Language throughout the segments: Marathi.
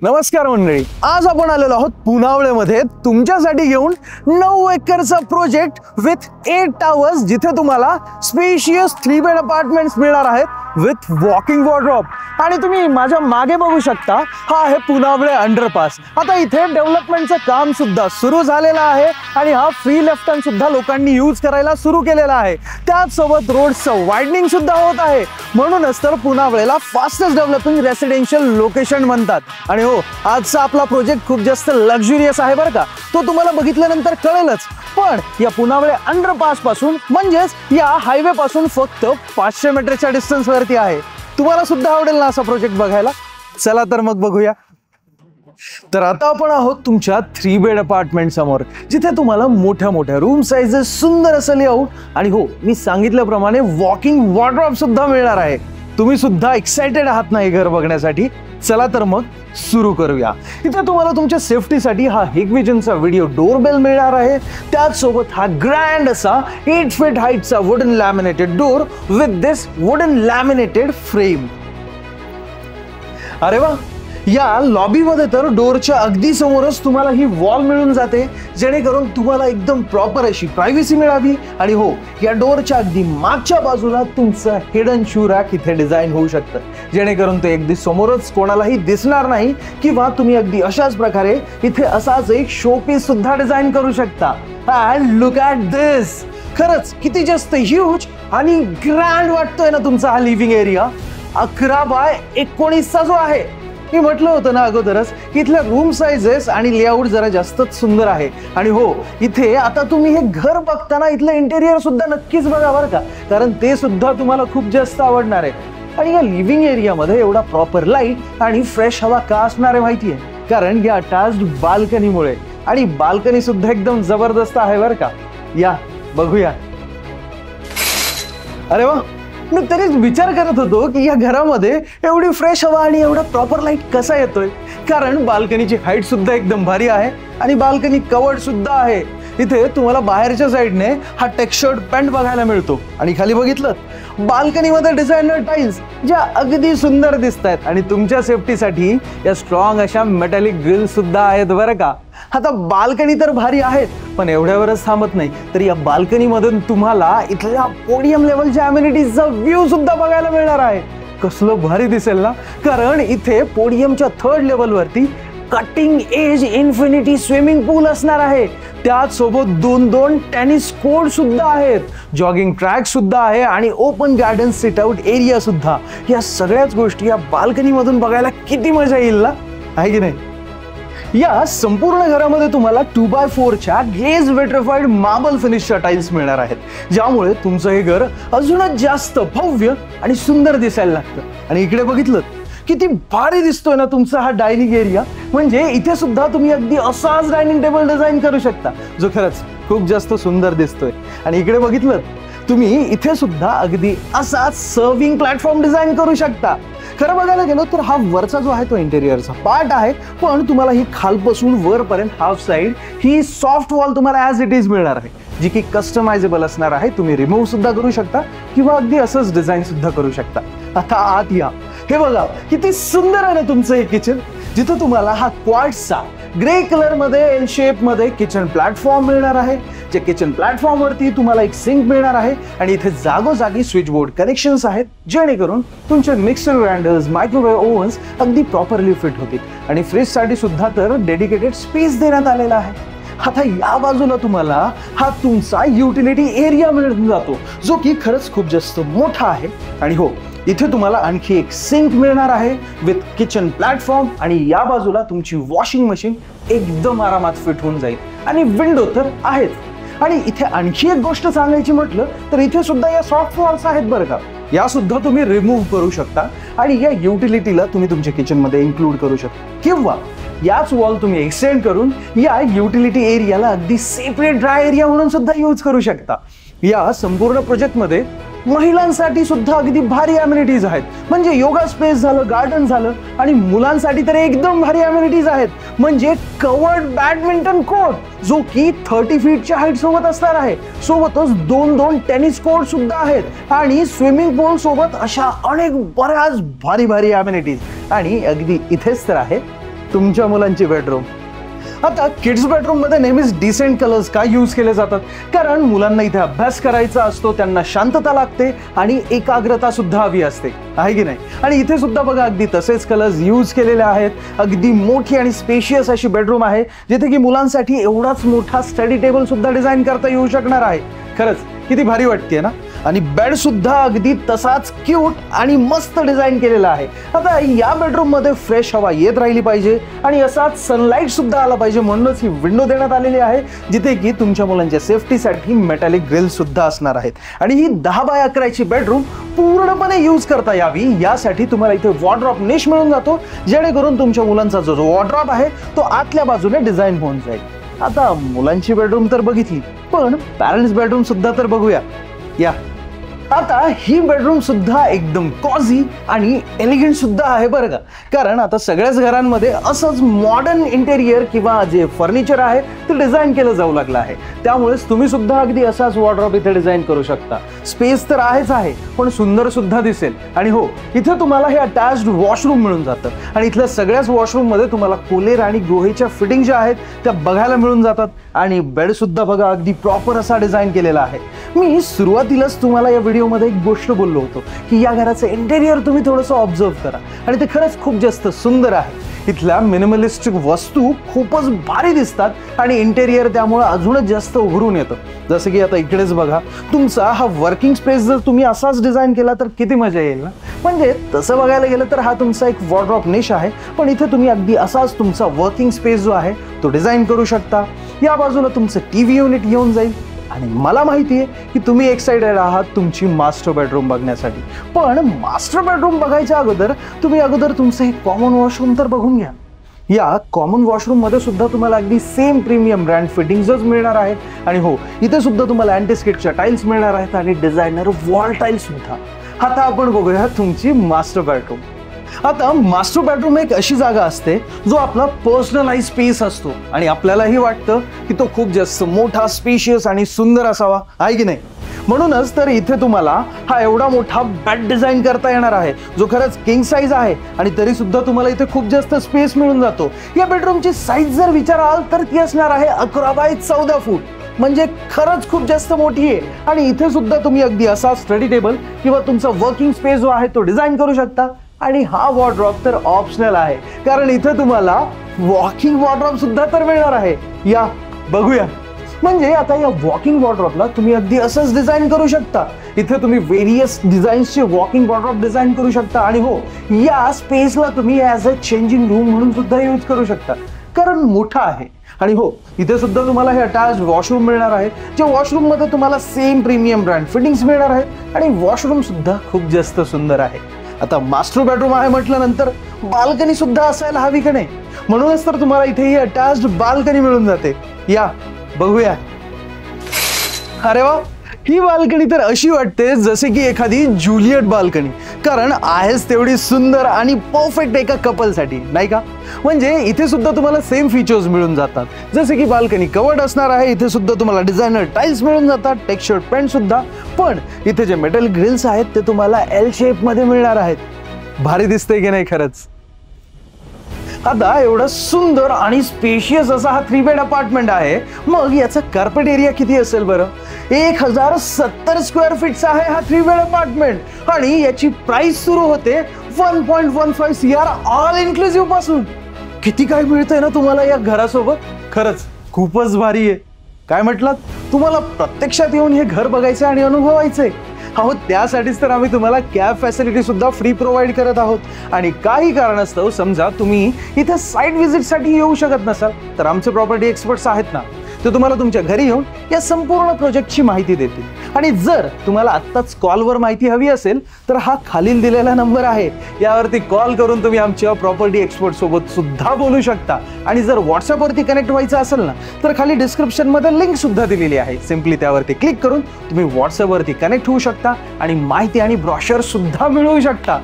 नमस्कार मंडळी, आज आपण आलेलो आहोत पुनावळेमध्ये तुमच्यासाठी घेऊन 9 एकरचा प्रोजेक्ट विथ 8 टावर्स, जिथे तुम्हाला स्पेशियस 3 बेड अपार्टमेंट्स मिळणार आहेत विथ वॉकिंग वॉर्डरोब. आणि तुम्ही माझ्या मागे बघू शकता, हा आहे पुनावळे अंडरपास. आता इथे डेव्हलपमेंटचं काम सुद्धा सुरू झालेलं आहे आणि हा फ्री लेफ्ट टर्न सुद्धा लोकांनी यूज करायला सुरू केलेला आहे. त्याचसोबत रोडचं वायडनिंग सुद्धा होत आहे. म्हणूनच तर पुनावळेला फास्टेस्ट डेव्हलपिंग रेसिडेन्शियल लोकेशन म्हणतात. आणि हो, आजचा आपला प्रोजेक्ट खूप जास्त लक्झुरियस आहे बरं का, तो तुम्हाला बघितल्यानंतर कळेलच. पण या पुनावळे अंडरपास पासून म्हणजेच या हायवे पासून फक्त 500 मीटरच्या डिस्टन्स वरती आहे. तुम्हाला सुद्धा आवडेल ना असा प्रोजेक्ट बघायला? चला तर मग बघूया. तर आता आपण आहोत तुमच्या 3 बेड अपार्टमेंट समोर, जिथे तुम्हाला मोठ्या मोठ्या रूम साइजेस, सुंदर असं लेआउट आणि हो, मी सांगितल्याप्रमाणे वॉकिंग वॉर्डरोब सुद्धा मिळणार आहे. तुम्ही सुद्धा एक्साइटेड आहात ना हे घर बघण्यासाठी? चला तर मग सुरू करूया. इथे तुम्हाला तुमच्या सेफ्टीसाठी हा हिगविजनचा व्हिडिओ डोरबेल मिळणार आहे. त्याचसोबत हा ग्रँड असा 8 फीट हाईटचा wooden laminated door with this wooden laminated frame. अरे वा, या लॉबीमध्ये तर डोरच्या अगदी समोरच तुम्हाला ही वॉल मिळून जाते, जेणेकरून तुम्हाला एकदम प्रॉपर अशी प्रायव्हसी मिळावी. आणि हो, या डोरच्या अगदी मागच्या बाजूला तुमचं हिडन शू रॅक इथे डिझाईन होऊ शकतं, जेणेकरून ते अगदी समोरच कोणालाही दिसणार नाही. किंवा तुम्ही अगदी अशाच प्रकारे इथे असाच एक शोपीस सुद्धा डिझाईन करू शकता. अँड लुक ॲट दिस, खरंच किती जास्त ह्यूज आणि ग्रँड वाटतोय ना तुमचा हा लिव्हिंग एरिया. 11 बाय 19चा जो आहे. मी म्हटलं होतं ना अगोदरच, इथल्या रूम साइजेस आणि लेआउट जरा जास्तच सुंदर आहे. आणि हो, इथे आता तुम्ही हे घर बघताना इथलं इंटेरियर सुद्धा नक्कीच बघा बरं का, कारण ते सुद्धा तुम्हाला खूप जास्त आवडणार आहे. आणि या लिव्हिंग एरियामध्ये एवढा प्रॉपर लाईट आणि फ्रेश हवा का असणार आहे माहिती आहे? कारण या अटॅच्ड बाल्कनीमुळे. आणि बाल्कनी सुद्धा एकदम जबरदस्त आहे बरं का. या बघूया. अरे वा, मी तरीच विचार करत होतो की या घरामध्ये एवढी फ्रेश हवा आणि एवढा प्रॉपर लाईट कसा येतोय. कारण बाल्कनीची हाईट सुद्धा एकदम भारी आहे आणि बाल्कनी कवर्ड सुद्धा आहे. इथे तुम्हाला बाहेरच्या साईडने हा टेक्स्चर्ड पेंट बघायला मिळतो. आणि खाली बघितलं, बाल्कनीमध्ये डिझायनर टाइल्स ज्या अगदी सुंदर दिसत आहेत. आणि तुमच्या सेफ्टीसाठी या स्ट्रॉंग अशा मेटॅलिक ग्रिल सुद्धा आहेत बरं का. आता बाल्कनी तर भारी आहेत, पण एवढ्यावरच थांबत नाही, तर या बाल्कनीमधून तुम्हाला इथल्या पोडियम लेवलच्या अम्युनिटीजचा व्ह्यू सुद्धा बघायला मिळणार आहे. कसलं भारी दिसेल ना, कारण इथे पोडियमच्या 3rd लेवलवरती कटिंग एज इन्फिनिटी स्विमिंग पूल असणार आहे. त्याचसोबत 2 टेनिस कोर्ट सुद्धा आहेत, जॉगिंग ट्रॅक सुद्धा आहे आणि open garden sit out area सुद्धा. या सगळ्याच गोष्टी या बाल्कनीमधून बघायला किती मजा येईल ना, आहे की नाही? या संपूर्ण घरामध्ये तुम्हाला 2x4च्या ग्लेज विट्रिफाईड मार्बल फिनिशच्या टाइल्स मिळणार आहेत, ज्यामुळे तुमचं हे घर अजूनच जास्त भव्य आणि सुंदर दिसायला लागतं. आणि इकडे बघितलं किती भारी दिसतोय ना तुमचा हा डायनिंग एरिया. म्हणजे इथे सुद्धा तुम्ही अगदी असाच डायनिंग टेबल डिझाईन करू शकता, जो खरंच खूप जास्त सुंदर दिसतोय. आणि इकडे बघितलं, तुम्ही इथे सुद्धा अगदी असाच सर्विंग प्लॅटफॉर्म डिझाईन करू शकता. खरं बघायला गेलो तर हा वरचा जो आहे तो इंटेरियरचा पार्ट आहे, पण तुम्हाला ही खालपासून वरपर्यंत हाफ साईड ही सॉफ्ट वॉल तुम्हाला ॲज इट इज मिळणार आहे, जी की कस्टमायझेबल असणार आहे. तुम्ही रिमूव्ह सुद्धा करू शकता किंवा अगदी असंच डिझाईन सुद्धा करू शकता. आता आत या, हे बघा किती सुंदर आहे ना तुमचं हे किचन, जिथं तुम्हाला हा क्वार्ट्सचा ग्रे कलर मध्ये एल शेप मध्ये किचन प्लॅटफॉर्म मिळणार आहे. जे किचन प्लॅटफॉर्म वरती तुम्हाला एक सिंक मिळणार आहे आणि इथे जागोजागी स्विच बोर्ड कनेक्शन्स आहेत, जेणेकरून तुमचे मिक्सर ग्राइंडर्स, मायक्रोवेव्ह ओव्हन्स अगदी प्रॉपरली फिट होतील. आणि फ्रीजसाठी सुद्धा तर डेडिकेटेड स्पेस देण्यात आलेला आहे. आता या बाजूला तुम्हाला हा तुमचा युटिलिटी एरिया मिळून जातो, जो की खरंच खूप जास्त मोठा आहे. आणि हो, इथे तुम्हाला आणखी एक सिंक मिळणार आहे विथ किचन प्लॅटफॉर्म. आणि या बाजूला तुमची वॉशिंग मशीन एकदम आरामात फिट होऊन जाईल. आणि विंडो तर आहेच. आणि इथे आणखी एक गोष्ट सांगायची म्हटलं तर इथे सुद्धा या सॉफ्ट वॉल्स आहेत बरं का. या सुद्धा तुम्ही रिमूव्ह करू शकता आणि या युटिलिटीला तुम्ही तुमच्या किचनमध्ये इन्क्लूड करू शकता. किंवा याच वॉल तुम्ही एक्सटेंड करून या युटिलिटी एरियाला अगदी सेपरेट ड्राय एरिया म्हणून सुद्धा यूज करू शकता. या संपूर्ण प्रोजेक्टमध्ये महिलांसाठी सुद्धा अगदी भारी अम्युनिटीज आहेत, म्हणजे योगा स्पेस झालं, गार्डन झालं, आणि मुलांसाठी तर एकदम भारी अम्युनिटीज आहेत, म्हणजे कवर्ड बॅडमिंटन कोर्ट जो की 30 फीटच्या हाईट सोबत असणार आहे. सोबतच दोन टेनिस कोर्ट सुद्धा आहेत आणि स्विमिंग पूल सोबत अशा अनेक बऱ्याच भारी भारी अम्युनिटीज. आणि अगदी इथेच तर आहे तुमच्या मुलांची बेडरूम. आता किड्स बेडरूम मध्ये नेहमीच डिसेंट कलर्स का यूज केले जातात? कारण मुलांना इथे अभ्यास करायचा असतो, त्यांना शांतता लागते आणि एकाग्रता सुद्धा हवी असते, आहे की नाही? आणि इथे सुद्धा बघा अगदी तसेच कलर्स यूज केलेले आहेत. अगदी मोठी आणि स्पेशियस अशी बेडरूम आहे, जिथे की मुलांसाठी एवढाच मोठा स्टडी टेबल सुद्धा डिझाईन करता येऊ शकणार आहे. खरंच किती भारी वाटते ना? आणि बेड सुद्धा अगदी तसाच क्यूट आणि मस्त डिझाईन केलेला आहे. आता या बेडरूम मध्ये फ्रेश हवा येत राहिली पाहिजे आणि असाच सनलाईट सुद्धा आला पाहिजे, म्हणूनच ही विंडो देण्यात आलेली आहे, जिथे की तुमच्या मुलांच्या सेफ्टीसाठी मेटॅलिक ग्रिल सुद्धा असणार आहेत. आणि ही 10 बाय 11ची बेडरूम पूर्णपणे यूज करता यावी यासाठी तुम्हाला इथे वॉर्डरोब निश मिळून जातो, जेणेकरून तुमच्या मुलांचा जो वॉर्डरोब आहे तो आतल्या बाजूने डिझाईन होऊन जाईल. आता मुलांची बेडरूम तर बघितली, पण पॅरेंट्स बेडरूम सुद्धा तर बघूया. या आता ही बेडरूम सुद्धा एकदम कॉझी आणि एलिगंट सुद्धा आहे बरं का. कारण आता सगळ्याच घरांमध्ये असंच मॉडर्न इंटेरियर किंवा जे फर्निचर आहे ते डिझाईन केलं जाऊ लागलं आहे. त्यामुळेच तुम्ही सुद्धा अगदी असाच वॉर्डरोब इथे डिझाईन करू शकता. स्पेस तर आहेच आहे, पण सुंदर सुद्धा दिसेल. आणि हो, इथे तुम्हाला हे अटॅच्ड वॉशरूम मिळून जातं आणि इथल्या सगळ्याच वॉशरूम मध्ये तुम्हाला कोलेर आणि ग्रोहेच्या फिटिंग ज्या आहेत त्या बघायला मिळून जातात. आणि बेड सुद्धा बघा अगदी प्रॉपर असा डिझाईन केलेला आहे. मी सुरुवातीलाच तुम्हाला या व्हिडिओमध्ये एक गोष्ट बोललो होतो की या घराचं इंटेरियर तुम्ही थोडंसं ऑब्झर्व करा, आणि ते खरंच खूप जास्त सुंदर आहे. इथल्या मिनिमलिस्टिक वस्तू खूपच भारी दिसतात आणि इंटेरियर त्यामुळे अजूनच जास्त उभरून येतं. जसं की आता इकडेच बघा, तुमचा हा वर्किंग स्पेस जर तुम्ही असाच डिझाईन केला तर किती मजा येईल ना. म्हणजे तसं बघायला गेलं तर हा तुमचा एक वॉर्डरोब निश आहे, पण इथे तुम्ही अगदी असाच तुमचा वर्किंग स्पेस जो आहे तो डिझाईन करू शकता. या बाजूला तुमचं टीव्ही युनिट येऊन जाईल. आणि मला माहिती आहे की तुम्ही एक्साइटेड आहात तुमची मास्टर बेडरूम बघण्यासाठी, पण मास्टर बेडरूम बघायच्या अगोदर तुम्ही तुमचं एक कॉमन वॉशरूम तर बघून घ्या. या कॉमन वॉशरूम मध्ये सुद्धा तुम्हाला अगदी सेम प्रीमियम ब्रँड फिटिंग्सच मिळणार आहेत. आणि हो, इथे सुद्धा तुम्हाला अँटीस्किटच्या टाईल्स मिळणार आहेत आणि डिझायनर वॉल टाईल्स सुद्धा. आता आपण बघूया तुमची मास्टर बेडरूम. आता मास्टर बेडरूम एक अशी जागा असते जो आपला पर्सनलाइज स्पेस असतो आणि आपल्यालाही वाटतं की तो खूप जास्त मोठा, स्पेशियस आणि सुंदर असावा, आहे की नाही? म्हणूनच तर इथे तुम्हाला हा एवढा मोठा बेड डिझाईन करता येणार आहे, जो खरंच किंग साईज आहे आणि तरी सुद्धा तुम्हाला इथे खूप जास्त स्पेस मिळून जातो. या बेडरूमची साईज जर विचाराल तर ती असणार आहे 11 बाय 14 फूट, म्हणजे खरंच खूप जास्त मोठी आहे. आणि इथे सुद्धा तुम्ही अगदी असा स्टडी टेबल किंवा तुमचा वर्किंग स्पेस जो आहे तो डिझाईन करू शकता. आणि हा वॉर्डरोब तर ऑप्शनल आहे, कारण इथे तुम्हाला वॉकिंग वॉर्डरोब सुद्धा तर मिळणार आहे. या बघूया. म्हणजे आता या वॉकिंग वॉर्डरोबला तुम्ही अगदी असंच डिझाईन करू शकता. इथे तुम्ही व्हेरियस डिझाईन्सचे वॉकिंग वॉर्डरोब डिझाईन करू शकता. आणि हो, या स्पेसला तुम्ही ॲज अ चेंजिंग रूम म्हणून सुद्धा यूज करू शकता, कारण मोठा आहे. आणि हो, इथे सुद्धा तुम्हाला हे अटॅच वॉशरूम मिळणार आहे, जे वॉशरूम मध्ये तुम्हाला सेम प्रीमियम ब्रँड फिटिंग्स मिळणार आहेत आणि वॉशरूम सुद्धा खूप जास्त सुंदर आहे. आता मास्टर बेडरूम आहे म्हटल्यानंतर बाल्कनी सुद्धा असायला हवी का नाही? म्हणूनच तर तुम्हाला इथे ही अटॅच्ड बाल्कनी मिळून जाते. या बघूया. अरे वा, ही बाल्कनी तर अशी वाटते जसे की एखादी ज्युलियट बाल्कनी, कारण आहेच तेवढी सुंदर आणि परफेक्ट एका कपलसाठी, नाही का? म्हणजे इथे सुद्धा तुम्हाला सेम फीचर्स मिळून जातात, जसे की बाल्कनी कवर्ड असणार आहे. इथे सुद्धा तुम्हाला डिझायनर टाईल्स मिळून जातात, टेक्स्चर्ड पेंट सुद्धा. पण इथे जे मेटल ग्रिल्स आहेत ते तुम्हाला एल शेप मध्ये मिळणार आहेत. भारी दिसतंय की नाही खरंच? आता एवढा सुंदर आणि स्पेशियस असा हा 3 बेड अपार्टमेंट आहे, मग याचा कार्पेट एरिया किती असेल बरं? 1070 स्क्वेअर फीटचा आहे हा 3 बेड अपार्टमेंट आणि याची प्राइस सुरू होते 1.15 CR ऑल इन्क्लुसिव्ह पासून. किती काय मिळतंय ना तुम्हाला या घरासोबत? खरंच खूपच भारी आहे. काय म्हटलात? तुम्हाला प्रत्यक्षात येऊन हे घर बघायचं आणि अनुभवायचंय? अहो, त्यासाठीच तर आम्ही तुम्हाला कॅब फॅसिलिटी सुद्धा फ्री प्रोव्हाइड करत आहोत. आणि काही कारणास्तव समजा तुम्ही इथे साईट व्हिजिटसाठी येऊ शकत नसाल तर आमचे प्रॉपर्टी एक्सपर्ट्स आहेत ना, ते तुम्हाला तुमच्या घरी येऊन या संपूर्ण प्रोजेक्टची माहिती देतील. आणि जर तुम्हाला आत्ताच कॉलवर माहिती हवी असेल तर हा खालील दिलेला नंबर आहे, यावरती कॉल करून तुम्ही आमच्या प्रॉपर्टी एक्सपर्ट सोबत सुद्धा बोलू शकता. आणि जर व्हॉट्सअपवरती कनेक्ट व्हायचं असेल ना तर खाली डिस्क्रिप्शनमध्ये लिंक सुद्धा दिलेली आहे. सिम्पली त्यावरती क्लिक करून तुम्ही व्हॉट्सअपवरती कनेक्ट होऊ शकता आणि माहिती आणि ब्रॉशर सुद्धा मिळवू शकता.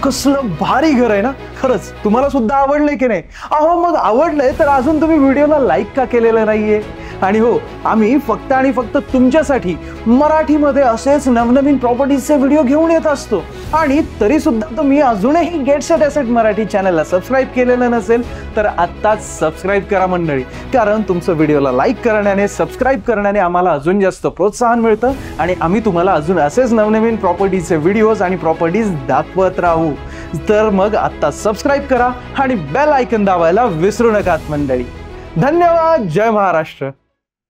कसलं भारी घर आहे ना. खरंच तुम्हाला सुद्धा आवडलंय की नाही? अहो मग आवडलंय तर अजून तुम्ही व्हिडिओला लाईक का केलेलं नाहीये? आणि हो, आम्ही फक्त आणि फक्त तुमच्यासाठी मराठीमध्ये असेच नवनवीन प्रॉपर्टीजचे व्हिडिओ घेऊन येत असतो. आणि तरी सुद्धा तुम्ही अजूनही गेट सेट ॲसेट मराठी चॅनलला सबस्क्राईब केलेलं नसेल तर आत्ताच सबस्क्राईब करा मंडळी. कारण तुमचं व्हिडिओला लाईक करण्याने, सबस्क्राईब करण्याने आम्हाला अजून जास्त प्रोत्साहन मिळतं आणि आम्ही तुम्हाला अजून असेच नवनवीन प्रॉपर्टीचे व्हिडिओज आणि प्रॉपर्टीज दाखवत राहू. तर मग आत्ता सबस्क्राईब करा आणि बेल आयकन दाबायला विसरू नका मंडळी. धन्यवाद. जय महाराष्ट्र.